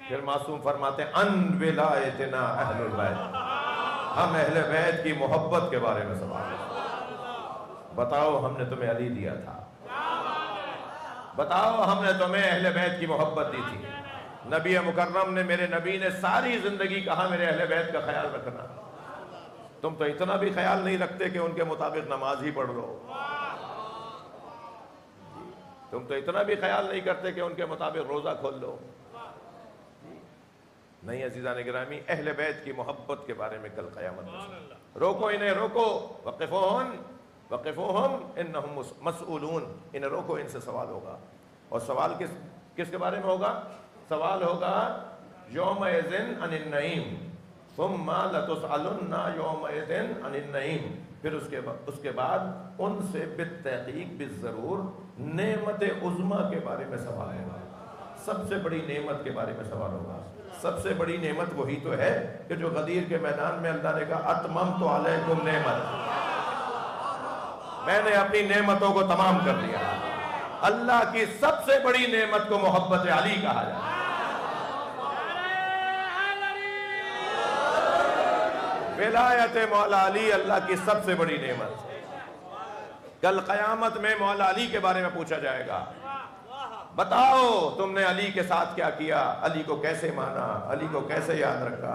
پھر معصوم فرماتے ہیں ان ولایتنا اہل البیت، ہم اہل بیت کی محبت کے بارے میں سوال ہے۔ بتاؤ ہم نے تمہیں علی دیا تھا، بتاؤ ہم نے تمہیں اہل بیت کی محبت دی تھی۔ نبی مکرم نے، میرے نبی نے ساری زندگی کہا میرے اہل بیت کا خیال رکھنا۔ تم تو اتنا بھی خیال نہیں رکھتے کہ ان کے مطابق نماز ہی پڑھ لو، تم تو اتنا بھی خیال نہیں کرتے کہ ان کے مطابق روزہ کھول لو۔ نہیں عزیزان گرامی، اہل بیت کی محبت کے بارے میں کل قیامت میں روکو، انہیں روکو، وقفوہم انہم مسئولون، انہیں روکو، ان سے سوال ہوگا۔ اور سوال کس کے بارے میں ہوگا؟ سوال ہوگا یومئذ عن النعیم ثم لتسألن یومئذ عن النعیم، پھر اس کے بعد ان سے بالتحقیق بالضرور نعمت عظمیٰ کے بارے میں سوال ہوگا، سب سے بڑی نعمت کے بارے میں سوال ہوگا۔ سب سے بڑی نعمت وہی تو ہے کہ جو غدیر کے میدان میں اللہ نے کہا اتممت علیکم نعمت، میں نے اپنی نعمتوں کو تمام کر دیا۔ اللہ کی سب سے بڑی نعمت کو محبت علی کہا جاتا ہے۔ ولایت مولا علی اللہ کی سب سے بڑی نعمت۔ کل قیامت میں مولا علی کے بارے میں پوچھا جائے گا، بتاؤ تم نے علی کے ساتھ کیا کیا، علی کو کیسے مانا، علی کو کیسے یاد رکھا۔